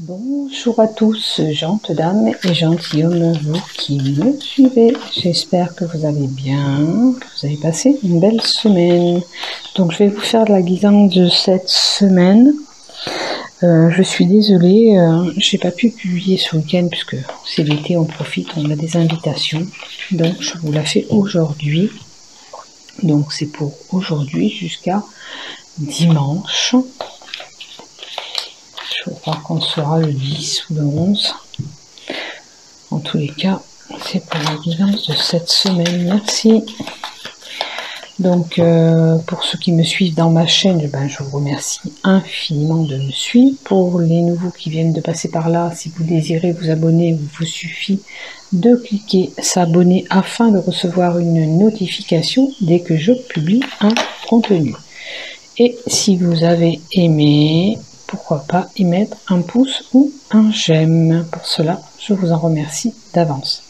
Bonjour à tous, gentes dames et gentilshommes, vous qui me suivez. J'espère que vous allez bien, que vous avez passé une belle semaine. Donc je vais vous faire de la guidance de cette semaine. Je suis désolée, j'ai pas pu publier ce week-end puisque c'est l'été, on profite, on a des invitations. Donc je vous la fais aujourd'hui. Donc c'est pour aujourd'hui jusqu'à dimanche. Je crois qu'on sera le 10 ou le 11. En tous les cas, c'est pour la guidance de cette semaine. Merci. Donc, pour ceux qui me suivent dans ma chaîne, je vous remercie infiniment de me suivre. Pour les nouveaux qui viennent de passer par là, si vous désirez vous abonner, il vous suffit de cliquer s'abonner afin de recevoir une notification dès que je publie un contenu. Et si vous avez aimé, pourquoi pas y mettre un pouce ou un j'aime. Pour cela, je vous en remercie d'avance.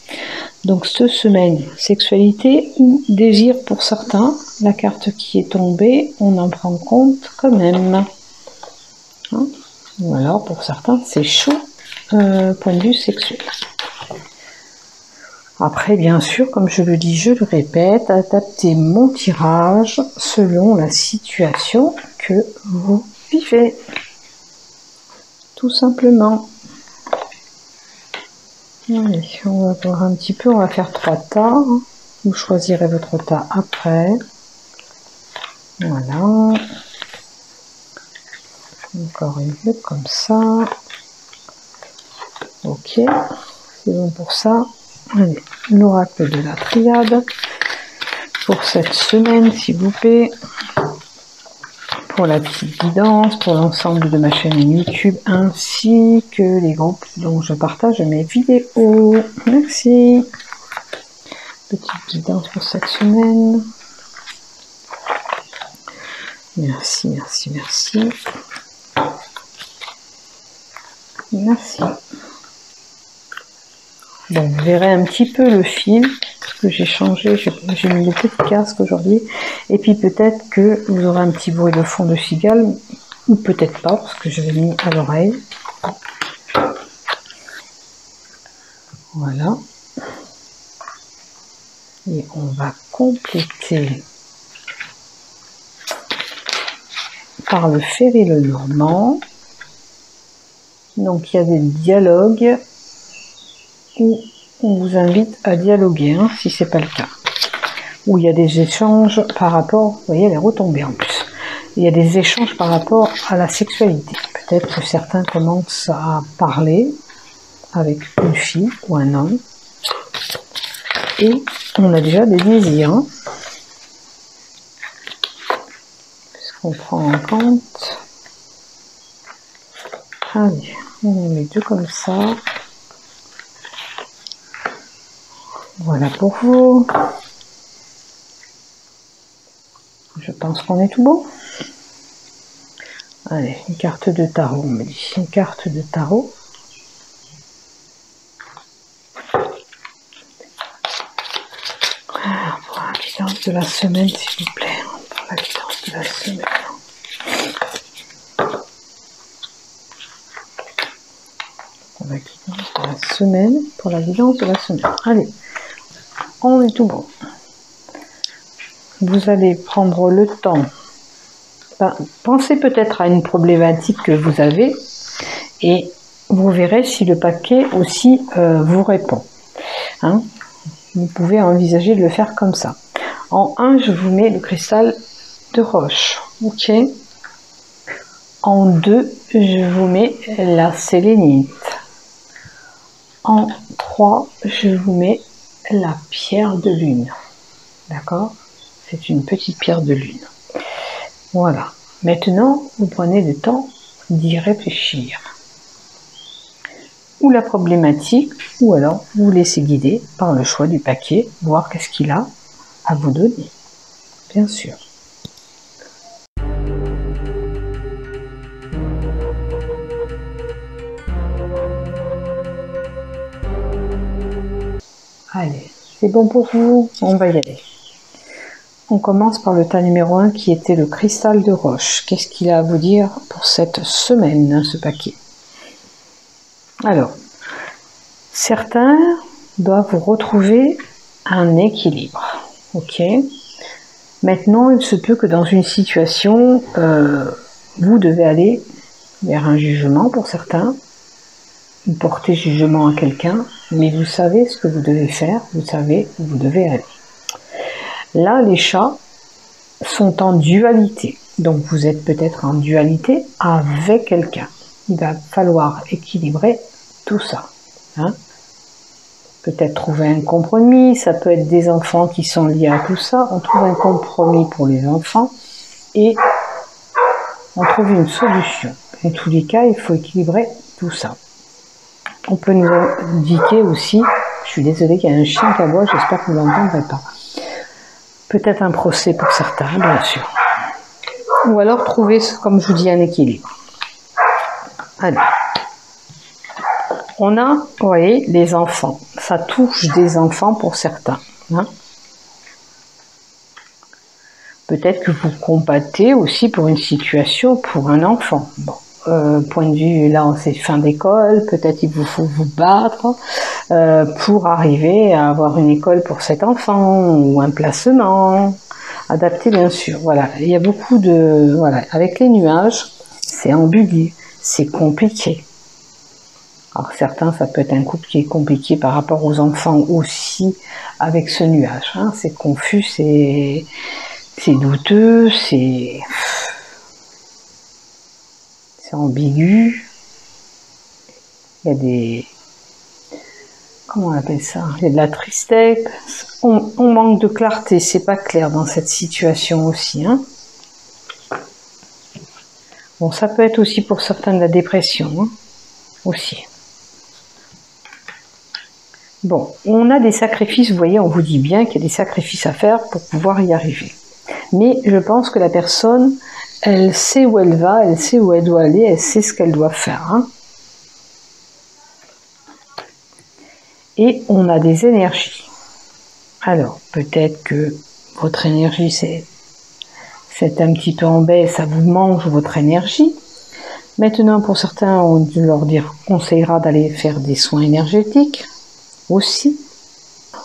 Donc cette semaine, sexualité ou désir pour certains, la carte qui est tombée, on en prend compte quand même. Hein, ou alors pour certains, c'est chaud, point de vue sexuel. Après, bien sûr, comme je le dis, je le répète, adaptez mon tirage selon la situation que vous vivez. Tout simplement. Allez, on va voir un petit peu, on va faire 3 tas. Vous choisirez votre tas après. Voilà. Encore une vue comme ça. Ok, c'est bon pour ça. Allez, l'oracle de la triade pour cette semaine, s'il vous plaît. Pour la petite guidance, pour l'ensemble de ma chaîne YouTube, ainsi que les groupes dont je partage mes vidéos. Merci. Petite guidance pour cette semaine. Merci, merci, merci. Merci. Bon, vous verrez un petit peu le fil, parce que j'ai changé, j'ai mis le petit casque aujourd'hui, et puis peut-être que vous aurez un petit bruit de fond de cigale, ou peut-être pas, parce que je l'ai mis à l'oreille. Voilà. Et on va compléter par le ferry le normand. Donc il y a des dialogues où on vous invite à dialoguer, hein, si c'est pas le cas. Où il y a des échanges par rapport, vous voyez, elle est retombée en plus. Il y a des échanges par rapport à la sexualité. Peut-être que certains commencent à parler avec une fille ou un homme. Et on a déjà des désirs. Hein, puisqu'on prend en compte. Allez, on met deux comme ça. Voilà pour vous. Je pense qu'on est tout bon. Allez, une carte de tarot, on me dit. Une carte de tarot. Alors, pour la guidance de la semaine, s'il vous plaît. Pour la guidance de la semaine. Pour la guidance de la semaine. Pour la guidance de la semaine. Allez, on est tout bon. Vous allez prendre le temps. Pensez peut-être à une problématique que vous avez et vous verrez si le paquet aussi vous répond. Hein, vous pouvez envisager de le faire comme ça. En 1, je vous mets le cristal de roche. Ok. En 2, je vous mets la sélénite. En 3, je vous mets la pierre de lune. D'accord? C'est une petite pierre de lune. Voilà. Maintenant, vous prenez le temps d'y réfléchir. Ou la problématique, ou alors vous vous laissez guider par le choix du paquet, voir qu'est-ce qu'il a à vous donner. Bien sûr. Allez, c'est bon pour vous? On va y aller. On commence par le tas numéro 1 qui était le cristal de roche. Qu'est-ce qu'il a à vous dire pour cette semaine, ce paquet? Alors, certains doivent retrouver un équilibre. Ok. Maintenant, il se peut que dans une situation, vous devez aller vers un jugement pour certains, vous portez jugement à quelqu'un, mais vous savez ce que vous devez faire, vous savez où vous devez aller. Là, les chats sont en dualité. Donc, vous êtes peut-être en dualité avec quelqu'un. Il va falloir équilibrer tout ça. Hein? Peut-être trouver un compromis. Ça peut être des enfants qui sont liés à tout ça. On trouve un compromis pour les enfants et on trouve une solution. En tous les cas, il faut équilibrer tout ça. On peut nous indiquer aussi, je suis désolée, qu'il y a un chien qui aboie, j'espère que vous ne l'entendrez pas. Peut-être un procès pour certains, bien sûr. Ou alors trouver, comme je vous dis, un équilibre. Allez. On a, vous voyez, les enfants. Ça touche des enfants pour certains. Hein. Peut-être que vous combattez aussi pour une situation pour un enfant. Bon. Point de vue, là, c'est fin d'école, peut-être il vous faut vous battre pour arriver à avoir une école pour cet enfant, ou un placement, adapté bien sûr. Voilà, il y a beaucoup de... Voilà, avec les nuages, c'est ambigu, c'est compliqué. Alors certains, ça peut être un couple qui est compliqué par rapport aux enfants aussi avec ce nuage. Hein. C'est confus, c'est douteux, c'est ambigu. Il y a des... Comment on appelle ça? Il y a de la tristesse. On manque de clarté, c'est pas clair dans cette situation aussi. Hein. Bon, ça peut être aussi pour certains de la dépression. Hein, aussi. Bon, on a des sacrifices, vous voyez, on vous dit bien qu'il y a des sacrifices à faire pour pouvoir y arriver. Mais je pense que la personne, elle sait où elle va, elle sait où elle doit aller, elle sait ce qu'elle doit faire. Hein. Et on a des énergies. Alors, peut-être que votre énergie, c'est un petit peu en baisse, ça vous mange votre énergie. Maintenant, pour certains, on leur conseillera d'aller faire des soins énergétiques aussi.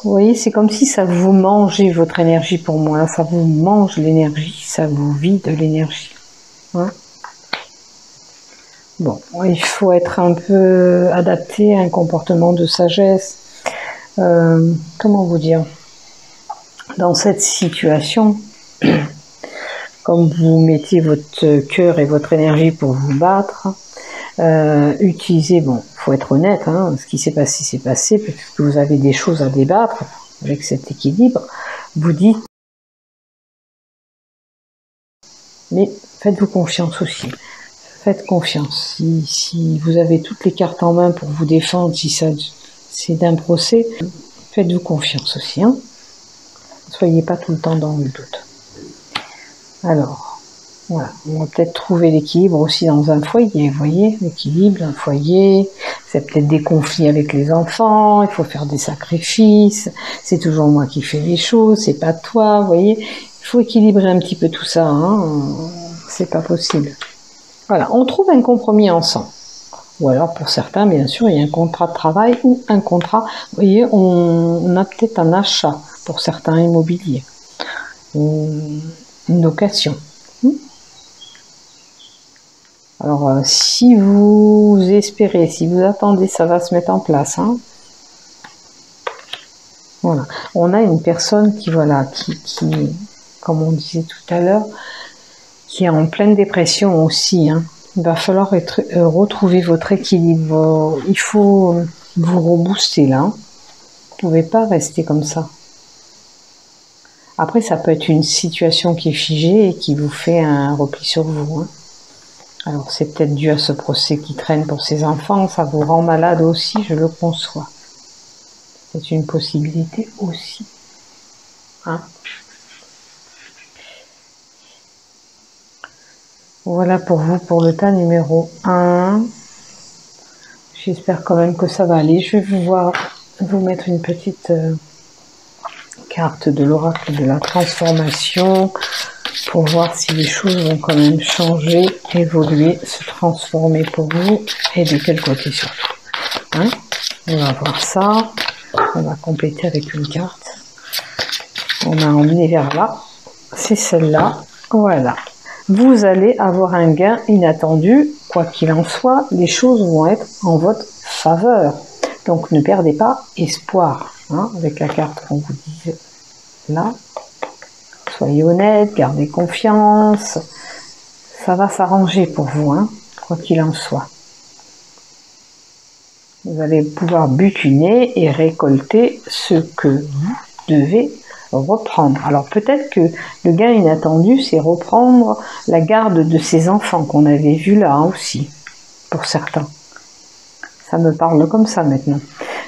Vous voyez, c'est comme si ça vous mangeait votre énergie pour moi. Ça vous mange l'énergie, ça vous vide l'énergie. Hein? Bon, il faut être un peu adapté à un comportement de sagesse. Comment vous dire? Dans cette situation, comme vous mettez votre cœur et votre énergie pour vous battre, utilisez, bon, faut être honnête, hein, ce qui s'est passé, c'est passé, parce que vous avez des choses à débattre avec cet équilibre, vous dites, mais faites-vous confiance aussi. Faites confiance. Si vous avez toutes les cartes en main pour vous défendre, si ça c'est d'un procès, faites-vous confiance aussi. Hein. Ne soyez pas tout le temps dans le doute. Alors, voilà, on va peut-être trouver l'équilibre aussi dans un foyer, vous voyez, l'équilibre, un foyer, c'est peut-être des conflits avec les enfants, il faut faire des sacrifices, c'est toujours moi qui fais les choses, c'est pas toi, vous voyez, il faut équilibrer un petit peu tout ça, hein, c'est pas possible. Voilà, on trouve un compromis ensemble. Ou alors pour certains, bien sûr, il y a un contrat de travail ou un contrat, vous voyez, on a peut-être un achat pour certains immobiliers, une location. Alors, si vous espérez, si vous attendez, ça va se mettre en place. Hein. Voilà. On a une personne qui, voilà, qui, comme on disait tout à l'heure, qui est en pleine dépression aussi. Hein. Il va falloir retrouver votre équilibre. Il faut vous rebooster là. Vous ne pouvez pas rester comme ça. Après, ça peut être une situation qui est figée et qui vous fait un repli sur vous. Hein. Alors, c'est peut-être dû à ce procès qui traîne pour ces enfants. Ça vous rend malade aussi, je le conçois. C'est une possibilité aussi. Hein. Voilà pour vous, pour le tas numéro 1. J'espère quand même que ça va aller. Je vais vous mettre une petite carte de l'oracle de la transformation pour voir si les choses vont quand même changer, évoluer, se transformer pour vous et de quel côté surtout. Hein, on va voir ça. On va compléter avec une carte. On a emmené vers là. C'est celle-là. Voilà. Vous allez avoir un gain inattendu. Quoi qu'il en soit, les choses vont être en votre faveur. Donc ne perdez pas espoir. Hein, avec la carte qu'on vous disait là. Soyez honnête, gardez confiance. Ça va s'arranger pour vous, hein, quoi qu'il en soit. Vous allez pouvoir butiner et récolter ce que vous devez reprendre. Alors peut-être que le gain inattendu, c'est reprendre la garde de ses enfants qu'on avait vu là hein, aussi, pour certains. Ça me parle comme ça maintenant.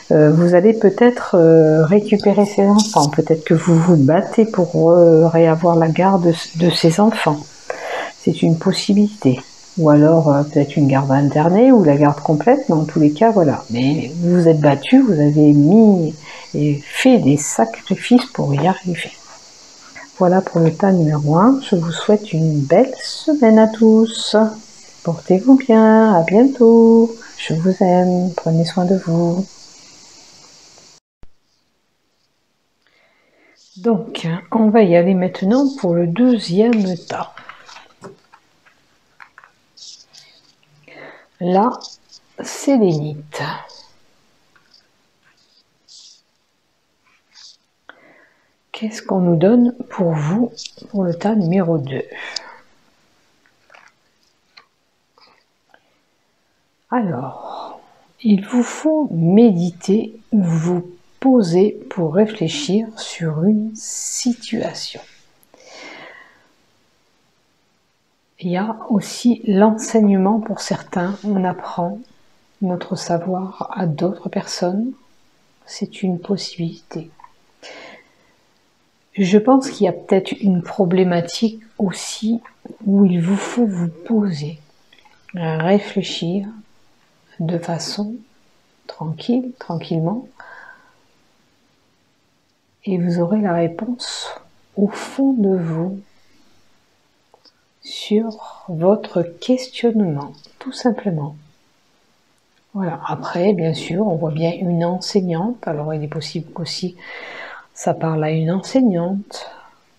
Vous allez peut-être récupérer ses enfants. Peut-être que vous vous battez pour réavoir la garde de ses enfants. C'est une possibilité. Ou alors peut-être une garde alternée ou la garde complète, mais en tous les cas, voilà. Mais vous vous êtes battu, vous avez mis et fait des sacrifices pour y arriver. Voilà pour le tas numéro 1. Je vous souhaite une belle semaine à tous. Portez-vous bien, à bientôt. Je vous aime, prenez soin de vous. Donc, on va y aller maintenant pour le deuxième tas. La sélénite. Qu'est-ce qu'on nous donne pour vous pour le tas numéro 2? Alors, il vous faut méditer, vous poser pour réfléchir sur une situation. Il y a aussi l'enseignement pour certains. On apprend notre savoir à d'autres personnes. C'est une possibilité. Je pense qu'il y a peut-être une problématique aussi où il vous faut vous poser, réfléchir de façon tranquillement, et vous aurez la réponse au fond de vous sur votre questionnement, tout simplement. Voilà. Après, bien sûr, on voit bien une enseignante. Alors, il est possible qu'aussi ça parle à une enseignante,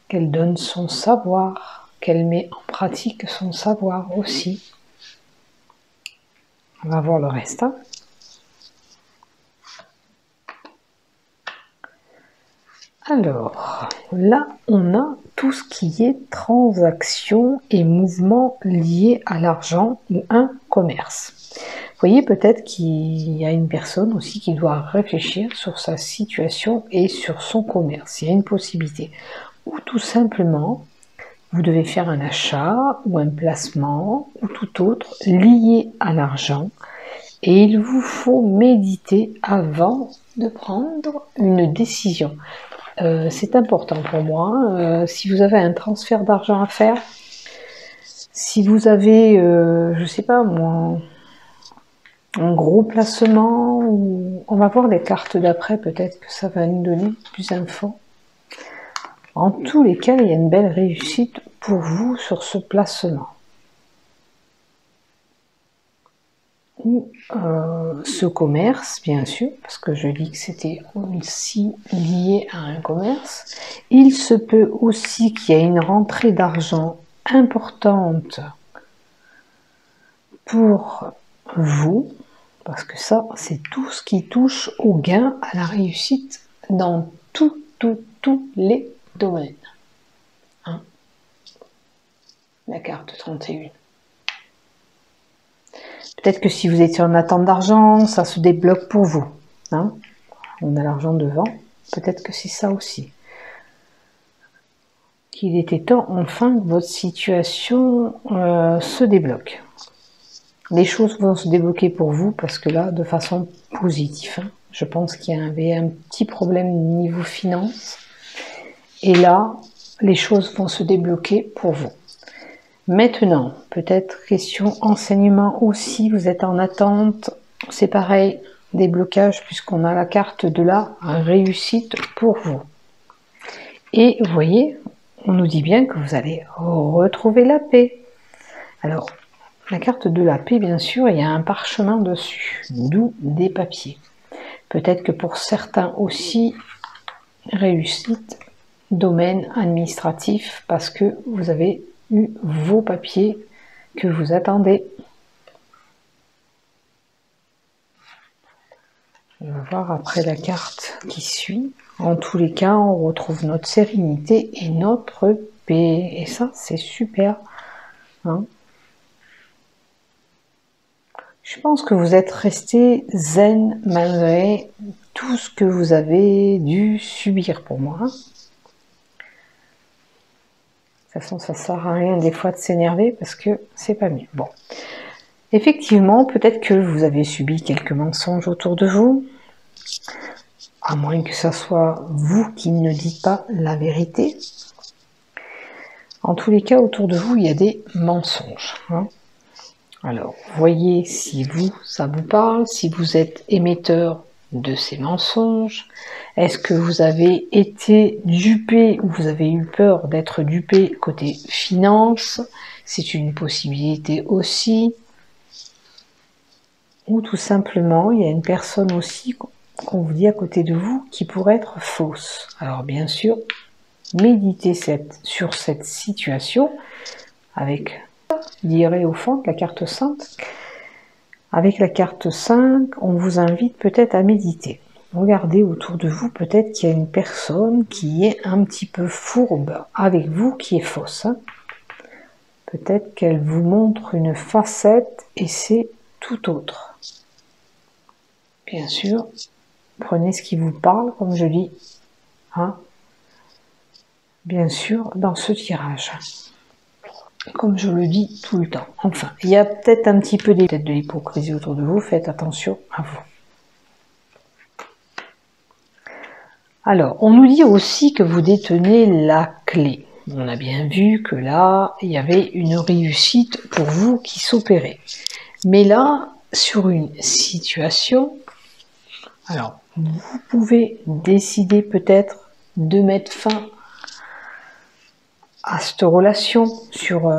qu'elle donne son savoir, qu'elle met en pratique son savoir aussi. On va voir le reste. Hein. Alors, là, on a tout ce qui est transactions et mouvements liés à l'argent ou un commerce. Vous voyez peut-être qu'il y a une personne aussi qui doit réfléchir sur sa situation et sur son commerce. Il y a une possibilité. Ou tout simplement, vous devez faire un achat ou un placement ou tout autre lié à l'argent. Et il vous faut méditer avant de prendre une décision. C'est important pour moi. Si vous avez un transfert d'argent à faire, si vous avez, je sais pas moi, un gros placement, ou on va voir les cartes d'après, peut-être que ça va nous donner plus d'infos. En tous les cas, il y a une belle réussite pour vous sur ce placement. Ou ce commerce, bien sûr, parce que je dis que c'était aussi lié à un commerce. Il se peut aussi qu'il y ait une rentrée d'argent importante pour vous, parce que ça, c'est tout ce qui touche au gain, à la réussite dans tous les domaines. Hein? La carte 31. Peut-être que si vous étiez en attente d'argent, ça se débloque pour vous. Hein? On a l'argent devant. Peut-être que c'est ça aussi. Qu'il était temps enfin que votre situation se débloque. Les choses vont se débloquer pour vous parce que là, de façon positive. Hein? Je pense qu'il y avait un petit problème niveau finance. Et là, les choses vont se débloquer pour vous. Maintenant, peut-être question enseignement aussi, vous êtes en attente, c'est pareil, des blocages puisqu'on a la carte de la réussite pour vous. Et vous voyez, on nous dit bien que vous allez retrouver la paix. Alors, la carte de la paix, bien sûr, il y a un parchemin dessus, d'où des papiers. Peut-être que pour certains aussi, réussite, domaine administratif, parce que vous avez eu vos papiers que vous attendez. On va voir après la carte qui suit. En tous les cas, on retrouve notre sérénité et notre paix. Et ça, c'est super. Hein? Je pense que vous êtes resté zen malgré tout ce que vous avez dû subir pour moi. De toute façon, ça sert à rien des fois de s'énerver parce que c'est pas mieux. Bon. Effectivement, peut-être que vous avez subi quelques mensonges autour de vous. À moins que ce soit vous qui ne dites pas la vérité. En tous les cas, autour de vous, il y a des mensonges. Hein. Alors, voyez si vous, ça vous parle, si vous êtes émetteur de ces mensonges. Est-ce que vous avez été dupé ou vous avez eu peur d'être dupé côté finance? C'est une possibilité aussi. Ou tout simplement, il y a une personne aussi qu'on vous dit à côté de vous qui pourrait être fausse. Alors bien sûr, méditez sur cette situation avec l'hiérophante, la carte sainte. Avec la carte 5, on vous invite peut-être à méditer. Regardez autour de vous, peut-être qu'il y a une personne qui est un petit peu fourbe avec vous, qui est fausse. Hein. Peut-être qu'elle vous montre une facette et c'est tout autre. Bien sûr, prenez ce qui vous parle, comme je dis. Hein. Bien sûr, dans ce tirage. Comme je le dis tout le temps. Enfin, il y a peut-être un petit peu de l'hypocrisie autour de vous, faites attention à vous. Alors, on nous dit aussi que vous détenez la clé. On a bien vu que là, il y avait une réussite pour vous qui s'opérait. Mais là, sur une situation, alors, vous pouvez décider peut-être de mettre fin à cette relation sur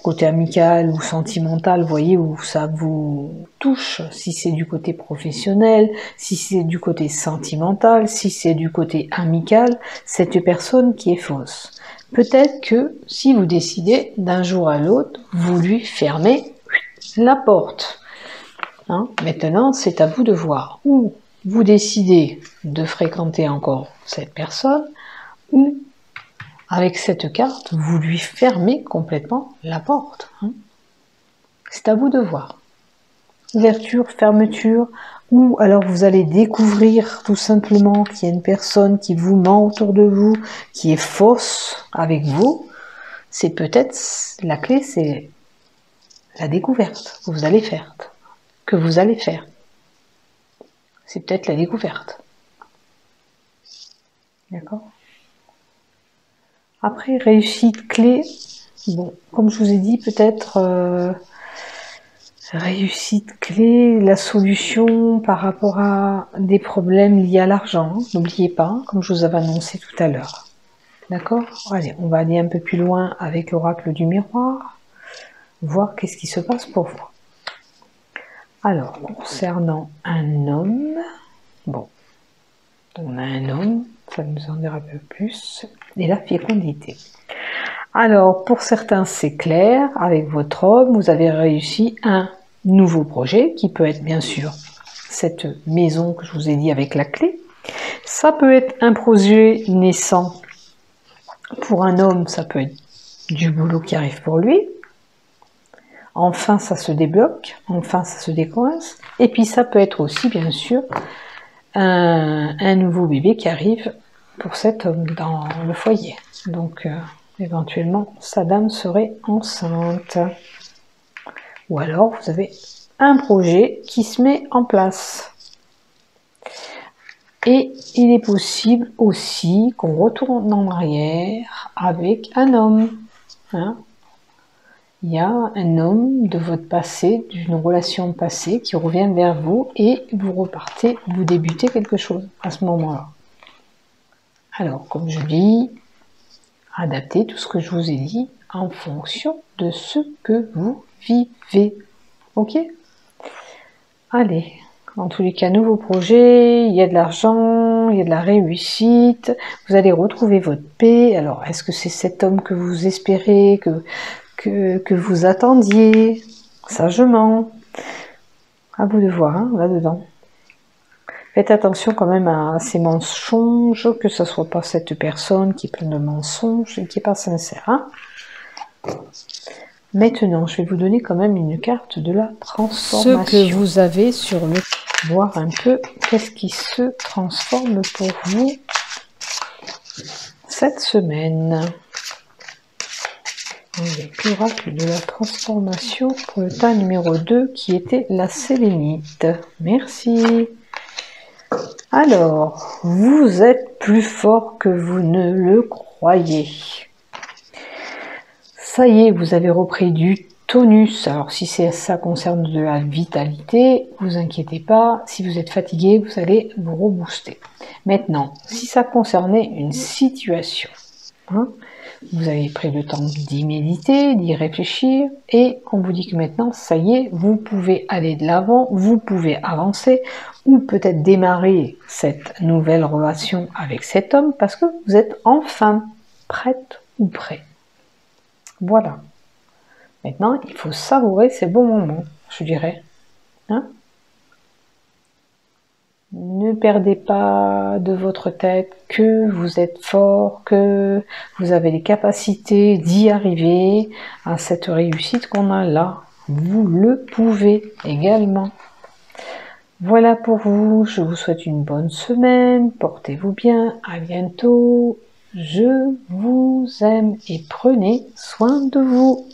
côté amical ou sentimental, vous voyez, où ça vous touche, si c'est du côté professionnel, si c'est du côté sentimental, si c'est du côté amical, cette personne qui est fausse. Peut-être que si vous décidez d'un jour à l'autre, vous lui fermez la porte. Hein? Maintenant, c'est à vous de voir. Ou vous décidez de fréquenter encore cette personne, ou avec cette carte, vous lui fermez complètement la porte. Hein. C'est à vous de voir. Ouverture, fermeture, ou alors vous allez découvrir tout simplement qu'il y a une personne qui vous ment autour de vous, qui est fausse avec vous. C'est peut-être, la clé, c'est la découverte que vous allez faire. C'est peut-être la découverte. D'accord ? Après, réussite clé, bon, comme je vous ai dit, peut-être réussite clé, la solution par rapport à des problèmes liés à l'argent. N'oubliez pas, comme je vous avais annoncé tout à l'heure. D'accord ? Allez, on va aller un peu plus loin avec l'oracle du miroir, voir qu'est-ce qui se passe pour vous. Alors, concernant un homme, bon, on a un homme, ça nous en dira un peu plus, et la fécondité. Alors, pour certains, c'est clair, avec votre homme, vous avez réussi un nouveau projet, qui peut être bien sûr cette maison que je vous ai dit avec la clé. Ça peut être un projet naissant. Pour un homme, ça peut être du boulot qui arrive pour lui. Enfin, ça se débloque, enfin, ça se décoince. Et puis, ça peut être aussi, bien sûr, un nouveau bébé qui arrive pour cet homme dans le foyer. Donc, éventuellement, sa dame serait enceinte. Ou alors, vous avez un projet qui se met en place. Et il est possible aussi qu'on retourne en arrière avec un homme. Hein. Il y a un homme de votre passé, d'une relation passée qui revient vers vous et vous repartez, vous débutez quelque chose à ce moment-là. Alors, comme je dis, adaptez tout ce que je vous ai dit en fonction de ce que vous vivez. Ok? Allez, en tous les cas, nouveau projet, il y a de l'argent, il y a de la réussite, vous allez retrouver votre paix. Alors, est-ce que c'est cet homme que vous espérez, que vous attendiez sagement? À vous de voir, hein, là-dedans. Faites attention quand même à ces mensonges, que ce soit pas cette personne qui est pleine de mensonges et qui n'est pas sincère. Hein. Maintenant, je vais vous donner quand même une carte de la transformation. Ce que vous avez sur le... Voir un peu qu'est-ce qui se transforme pour vous cette semaine. Avec l'oracle de la transformation pour le tas numéro 2 qui était la sélénite. Merci. Alors, vous êtes plus fort que vous ne le croyez. Ça y est, vous avez repris du tonus. Alors, si ça concerne de la vitalité, vous inquiétez pas. Si vous êtes fatigué, vous allez vous rebooster. Maintenant, si ça concernait une situation, hein, vous avez pris le temps d'y méditer, d'y réfléchir, et on vous dit que maintenant, ça y est, vous pouvez aller de l'avant, vous pouvez avancer, ou peut-être démarrer cette nouvelle relation avec cet homme, parce que vous êtes enfin prête ou prêt. Voilà. Maintenant, il faut savourer ces bons moments, je dirais. Hein? Ne perdez pas de votre tête que vous êtes fort, que vous avez les capacités d'y arriver à cette réussite qu'on a là. Vous le pouvez également. Voilà pour vous. Je vous souhaite une bonne semaine. Portez-vous bien. À bientôt. Je vous aime et prenez soin de vous.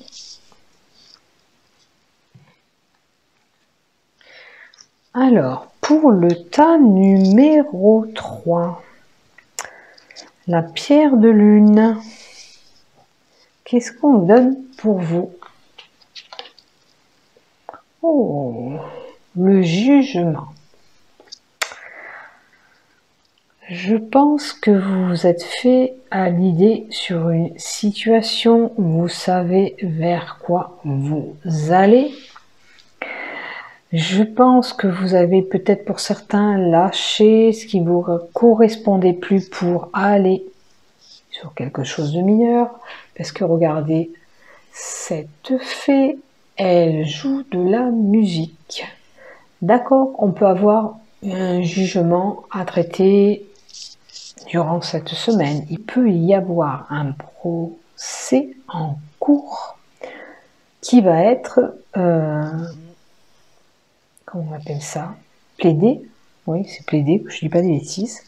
Alors, pour le tas numéro 3, la pierre de lune, qu'est-ce qu'on donne pour vous? Oh, le jugement. Je pense que vous vous êtes fait à l'idée sur une situation où vous savez vers quoi vous allez. Je pense que vous avez peut-être pour certains lâché ce qui vous correspondait plus pour aller sur quelque chose de meilleur. Parce que regardez, cette fée, elle joue de la musique. D'accord, on peut avoir un jugement à traiter durant cette semaine. Il peut y avoir un procès en cours qui va être... comment on appelle ça? Plaidé, oui c'est plaidé, je ne dis pas des bêtises,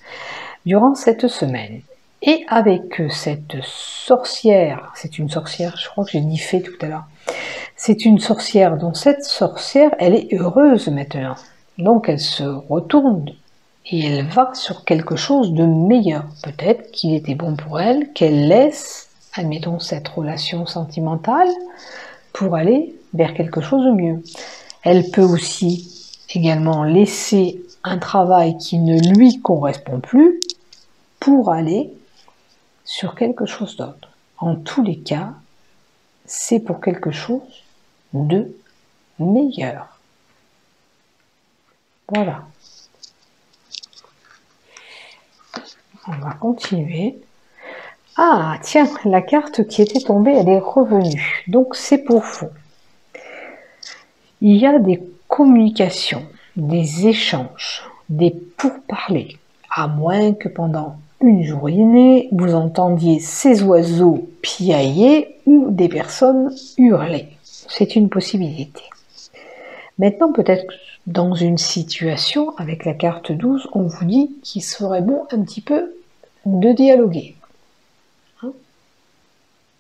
durant cette semaine. Et avec cette sorcière, c'est une sorcière, je crois que j'ai dit fée tout à l'heure, c'est une sorcière, dont cette sorcière, elle est heureuse maintenant. Donc elle se retourne et elle va sur quelque chose de meilleur. Peut-être qu'il était bon pour elle, qu'elle laisse, admettons, cette relation sentimentale pour aller vers quelque chose de mieux. Elle peut aussi également laisser un travail qui ne lui correspond plus pour aller sur quelque chose d'autre. En tous les cas, c'est pour quelque chose de meilleur. Voilà. On va continuer. Ah, tiens, la carte qui était tombée, elle est revenue. Donc, c'est pour vous. Il y a des communications, des échanges, des pourparlers, à moins que pendant une journée, vous entendiez ces oiseaux piailler ou des personnes hurler. C'est une possibilité. Maintenant, peut-être dans une situation, avec la carte 12, on vous dit qu'il serait bon un petit peu de dialoguer.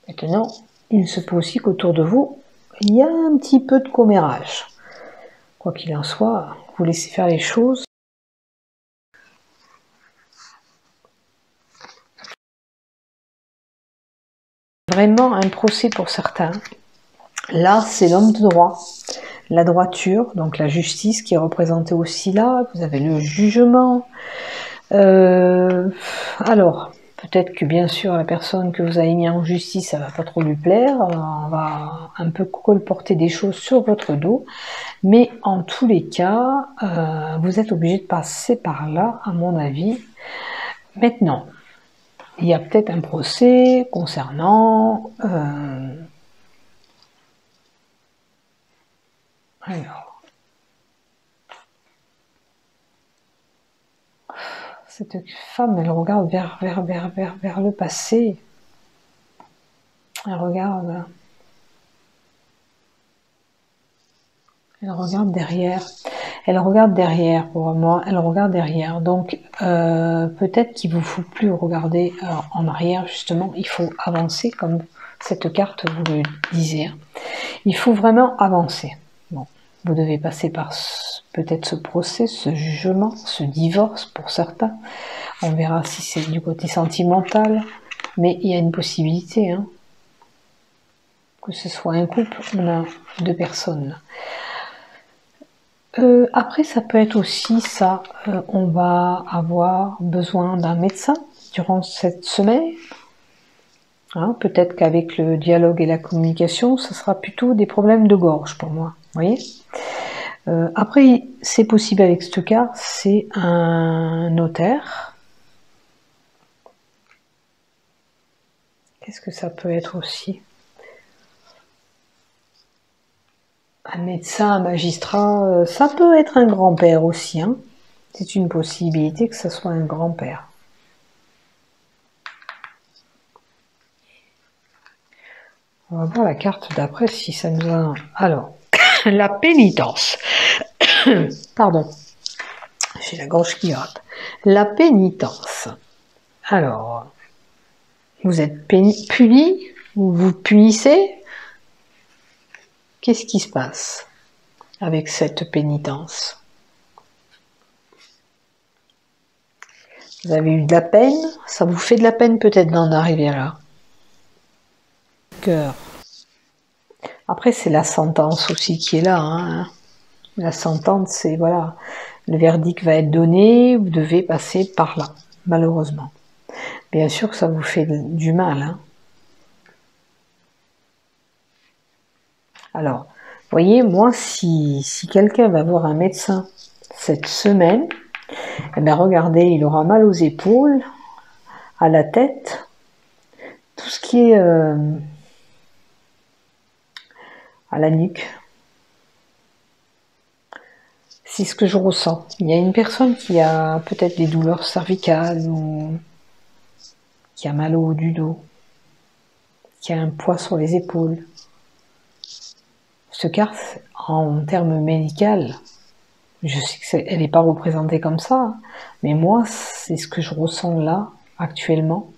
Maintenant, il se peut aussi qu'autour de vous, il y a un petit peu de commérage. Quoi qu'il en soit, vous laissez faire les choses. Vraiment un procès pour certains. Là, c'est l'homme de droit. La droiture, donc la justice qui est représentée aussi là. Vous avez le jugement. Alors, Peut-être que bien sûr la personne que vous avez mis en justice, ça va pas trop lui plaire, on va un peu colporter des choses sur votre dos, mais en tous les cas, vous êtes obligé de passer par là, à mon avis. Maintenant, il y a peut-être un procès concernant... alors, cette femme, elle regarde vers le passé. Elle regarde derrière. Elle regarde derrière, pour moi. Elle regarde derrière. Donc, peut-être qu'il vous faut plus regarder en arrière, justement. Il faut avancer, comme cette carte vous le disait. Il faut vraiment avancer. Bon, vous devez passer par peut-être ce procès, ce jugement, ce divorce pour certains. On verra si c'est du côté sentimental. Mais il y a une possibilité, hein, que ce soit un couple, on a deux personnes. Après, ça peut être aussi ça, on va avoir besoin d'un médecin durant cette semaine. Hein, peut-être qu'avec le dialogue et la communication, ça sera plutôt des problèmes de gorge pour moi. Vous voyez, après, c'est possible avec ce cas, c'est un notaire. Qu'est-ce que ça peut être aussi? Un médecin, un magistrat, ça peut être un grand-père aussi. Hein. C'est une possibilité que ce soit un grand-père. On va voir la carte d'après si ça nous a... Alors, la pénitence. Pardon. J'ai la gorge qui gratte. La pénitence. Alors, vous êtes puni ou vous punissez? Qu'est-ce qui se passe avec cette pénitence? Vous avez eu de la peine? Ça vous fait de la peine peut-être d'en arriver là. Cœur. Après, c'est la sentence aussi qui est là. Hein. La sentence, c'est voilà, le verdict va être donné, vous devez passer par là, malheureusement. Bien sûr que ça vous fait du mal. Hein. Alors, vous voyez, moi, si quelqu'un va voir un médecin cette semaine, eh bien, regardez, il aura mal aux épaules, à la tête, tout ce qui est à la nuque. C'est ce que je ressens. Il y a une personne qui a peut-être des douleurs cervicales ou qui a mal au haut du dos, qui a un poids sur les épaules. Cette carte, en termes médicaux, je sais qu'elle n'est pas représentée comme ça, mais moi, c'est ce que je ressens là, actuellement.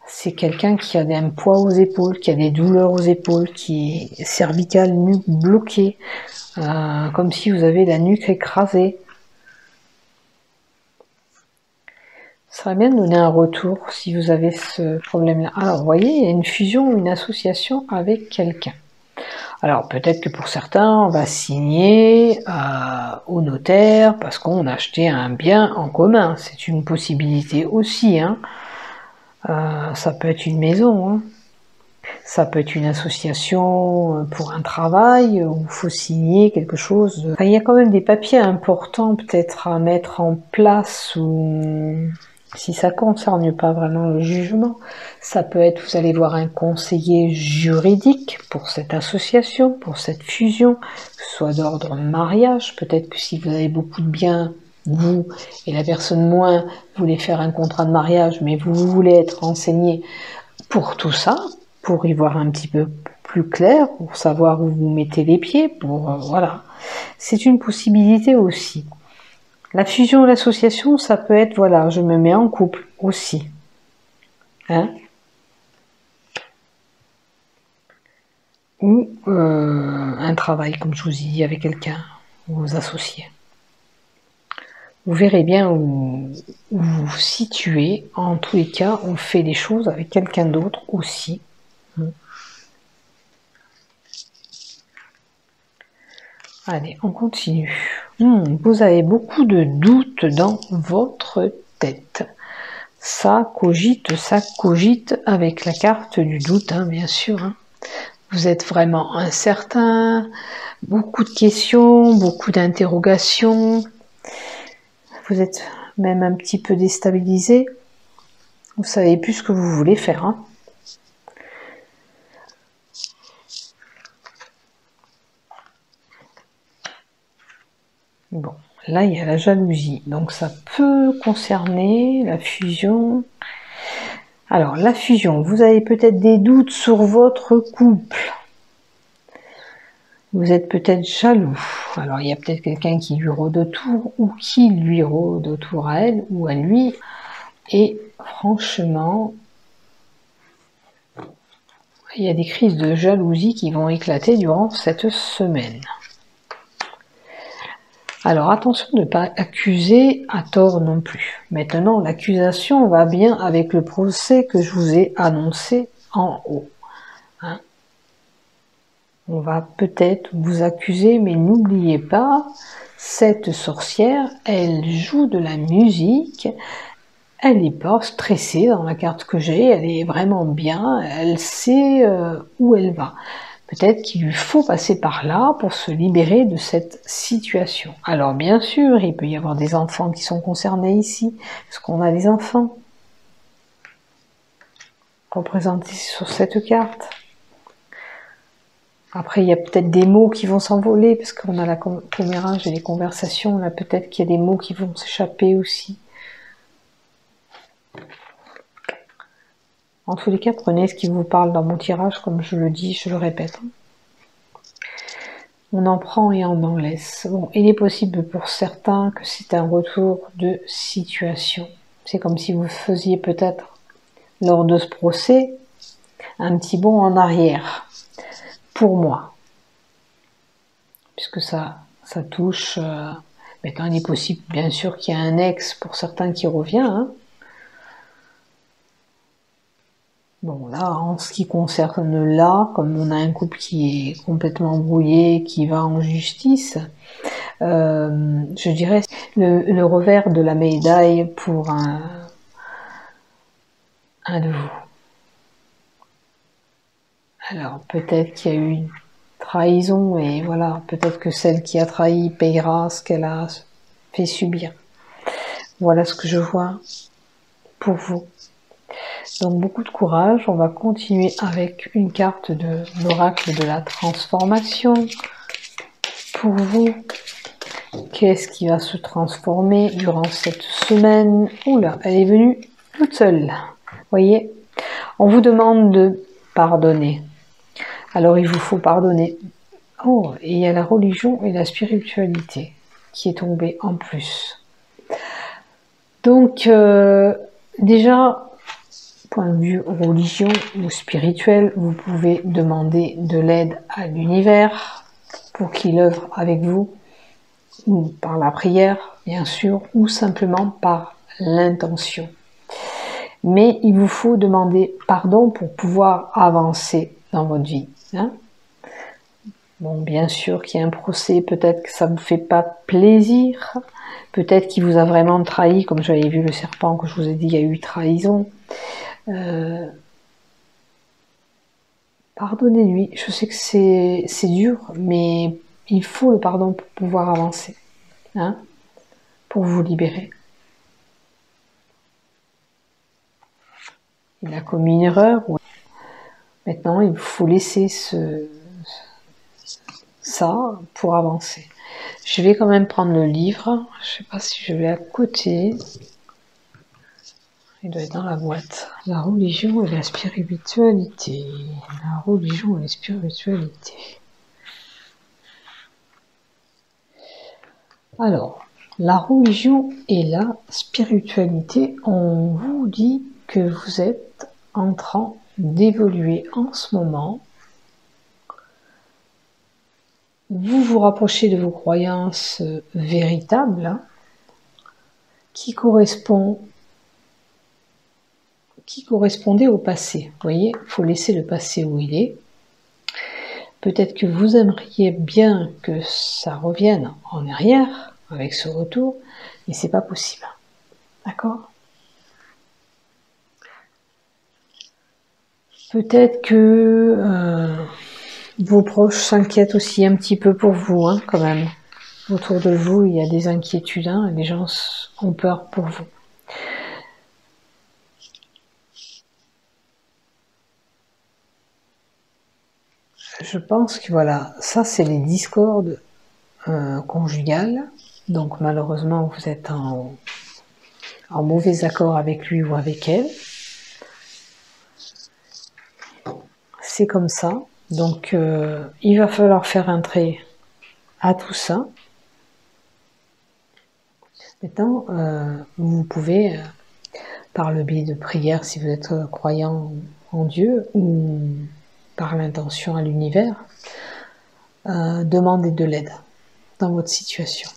C'est quelqu'un qui a un poids aux épaules, qui a des douleurs aux épaules, qui est cervicale, nuque bloquée, comme si vous avez la nuque écrasée. Ça serait bien de donner un retour si vous avez ce problème-là. Alors, vous voyez, il y a une fusion, une association avec quelqu'un. Alors, peut-être que pour certains, on va signer au notaire parce qu'on a acheté un bien en commun. C'est une possibilité aussi. Hein. Ça peut être une maison. Hein. Ça peut être une association pour un travail où il faut signer quelque chose. Enfin, il y a quand même des papiers importants peut-être à mettre en place ou... Si ça ne concerne pas vraiment le jugement, ça peut être, vous allez voir un conseiller juridique pour cette association, pour cette fusion, que ce soit d'ordre mariage, peut-être que si vous avez beaucoup de biens, vous, et la personne moins, vous voulez faire un contrat de mariage, mais vous voulez être renseigné pour tout ça, pour y voir un petit peu plus clair, pour savoir où vous mettez les pieds, pour, voilà. C'est une possibilité aussi. La fusion ou l'association, ça peut être, voilà, je me mets en couple aussi. Hein? Ou un travail, comme je vous ai dit, avec quelqu'un, ou vous associez. Vous verrez bien où vous vous situez. En tous les cas, on fait les choses avec quelqu'un d'autre aussi. Allez, on continue. Vous avez beaucoup de doutes dans votre tête. ça cogite avec la carte du doute, hein, bien sûr. Hein. Vous êtes vraiment incertain, beaucoup de questions, beaucoup d'interrogations. Vous êtes même un petit peu déstabilisé. Vous savez plus ce que vous voulez faire. Hein. Bon, là il y a la jalousie, donc ça peut concerner la fusion. Alors la fusion, vous avez peut-être des doutes sur votre couple. Vous êtes peut-être jaloux. Alors il y a peut-être quelqu'un qui lui rôde autour ou qui lui rôde autour à elle ou à lui. Et franchement, il y a des crises de jalousie qui vont éclater durant cette semaine. Alors attention de ne pas accuser à tort non plus. Maintenant, l'accusation va bien avec le procès que je vous ai annoncé en haut. Hein? On va peut-être vous accuser, mais n'oubliez pas, cette sorcière, elle joue de la musique, elle n'est pas stressée dans la carte que j'ai, elle est vraiment bien, elle sait où elle va. Peut-être qu'il lui faut passer par là pour se libérer de cette situation. Alors bien sûr, il peut y avoir des enfants qui sont concernés ici, parce qu'on a des enfants représentés sur cette carte. Après, il y a peut-être des mots qui vont s'envoler, parce qu'on a la commérage et les conversations, là peut-être qu'il y a des mots qui vont s'échapper aussi. En tous les cas, prenez ce qui vous parle dans mon tirage, comme je le dis, je le répète. On en prend et on en laisse. Bon, il est possible pour certains que c'est un retour de situation. C'est comme si vous faisiez peut-être, lors de ce procès, un petit bond en arrière. Pour moi. Puisque ça touche... maintenant, il est possible, bien sûr, qu'il y a un ex pour certains qui revient. Hein. Bon, là, en ce qui concerne là, comme on a un couple qui est complètement brouillé, qui va en justice, je dirais le revers de la médaille pour un de vous. Alors, peut-être qu'il y a eu une trahison, et voilà, peut-être que celle qui a trahi payera ce qu'elle a fait subir. Voilà ce que je vois pour vous. Donc beaucoup de courage, on va continuer avec une carte de l'oracle de la transformation. Pour vous, qu'est-ce qui va se transformer durant cette semaine? Oula, elle est venue toute seule. Voyez, on vous demande de pardonner. Alors il vous faut pardonner. Oh, et il y a la religion et la spiritualité qui est tombée en plus. Donc déjà, point de vue religion ou spirituel, vous pouvez demander de l'aide à l'univers pour qu'il œuvre avec vous, ou par la prière, bien sûr, ou simplement par l'intention. Mais il vous faut demander pardon pour pouvoir avancer dans votre vie. Hein? Bon, bien sûr qu'il y a un procès, peut-être que ça ne vous fait pas plaisir, peut-être qu'il vous a vraiment trahi, comme j'avais vu le serpent que je vous ai dit, il y a eu trahison. Pardonnez-lui, je sais que c'est dur, mais il faut le pardon pour pouvoir avancer, hein, pour vous libérer. Il a commis une erreur, ouais. Maintenant il faut laisser ça pour avancer. Je vais quand même prendre le livre, je ne sais pas si je vais à côté. Il doit être dans la boîte. La religion et la spiritualité. La religion et la spiritualité. Alors, la religion et la spiritualité, on vous dit que vous êtes en train d'évoluer en ce moment. Vous vous rapprochez de vos croyances véritables, hein, qui correspondaient au passé. Vous voyez, il faut laisser le passé où il est. Peut-être que vous aimeriez bien que ça revienne en arrière avec ce retour, mais c'est pas possible. D'accord? Peut-être que vos proches s'inquiètent aussi un petit peu pour vous, hein, quand même. Autour de vous, il y a des inquiétudes, hein, et les gens ont peur pour vous. Je pense que voilà, ça c'est les discordes conjugales. Donc malheureusement, vous êtes en mauvais accord avec lui ou avec elle. C'est comme ça. Donc il va falloir faire un trait à tout ça. Maintenant, vous pouvez, par le biais de prières, si vous êtes croyant en Dieu, ou par l'intention à l'univers, demander de l'aide dans votre situation,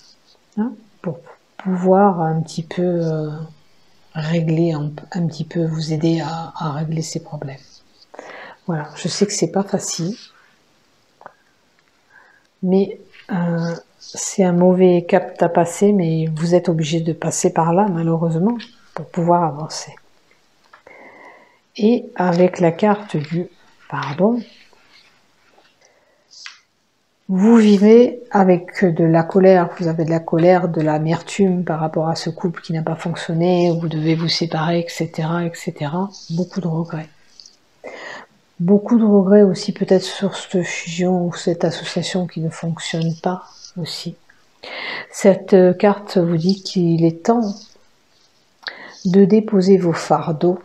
hein, pour pouvoir un petit peu régler, un petit peu vous aider à régler ces problèmes. Voilà, je sais que c'est pas facile, mais c'est un mauvais cap à passer, mais vous êtes obligé de passer par là, malheureusement, pour pouvoir avancer. Et avec la carte du pardon, vous vivez avec de la colère, vous avez de la colère, de l'amertume par rapport à ce couple qui n'a pas fonctionné, vous devez vous séparer, etc., etc. Beaucoup de regrets. Beaucoup de regrets aussi peut-être sur cette fusion ou cette association qui ne fonctionne pas aussi. Cette carte vous dit qu'il est temps de déposer vos fardeaux.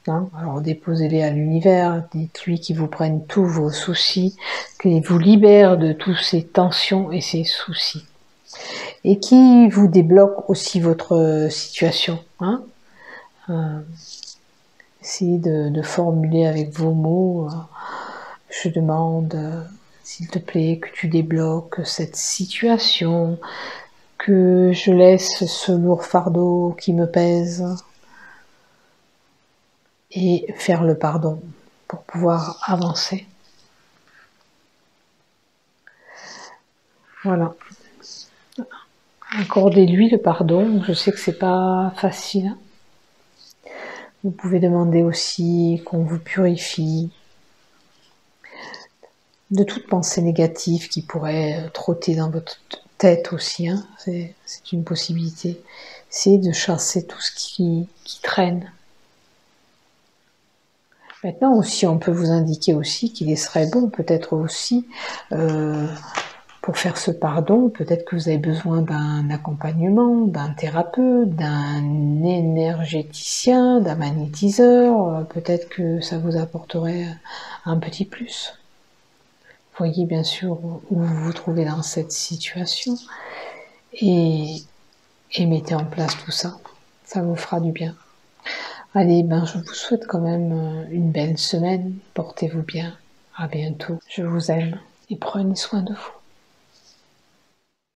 Hein, alors déposez-les à l'univers, dites-lui qu'il vous prenne tous vos soucis, qu'il vous libère de toutes ces tensions et ces soucis. Et qui vous débloque aussi votre situation. Hein, essayez de formuler avec vos mots, je demande, s'il te plaît, que tu débloques cette situation, que je laisse ce lourd fardeau qui me pèse, et faire le pardon pour pouvoir avancer. Voilà. Accordez-lui le pardon. Je sais que c'est pas facile. Vous pouvez demander aussi qu'on vous purifie de toute pensée négative qui pourrait trotter dans votre tête aussi. Hein. C'est une possibilité. Essayez de chasser tout ce qui traîne. Maintenant aussi, on peut vous indiquer aussi qu'il serait bon, peut-être aussi, pour faire ce pardon, peut-être que vous avez besoin d'un accompagnement, d'un thérapeute, d'un énergéticien, d'un magnétiseur, peut-être que ça vous apporterait un petit plus. Voyez bien sûr où vous vous trouvez dans cette situation et mettez en place tout ça, ça vous fera du bien. Allez, je vous souhaite quand même une belle semaine, portez-vous bien, à bientôt, je vous aime et prenez soin de vous.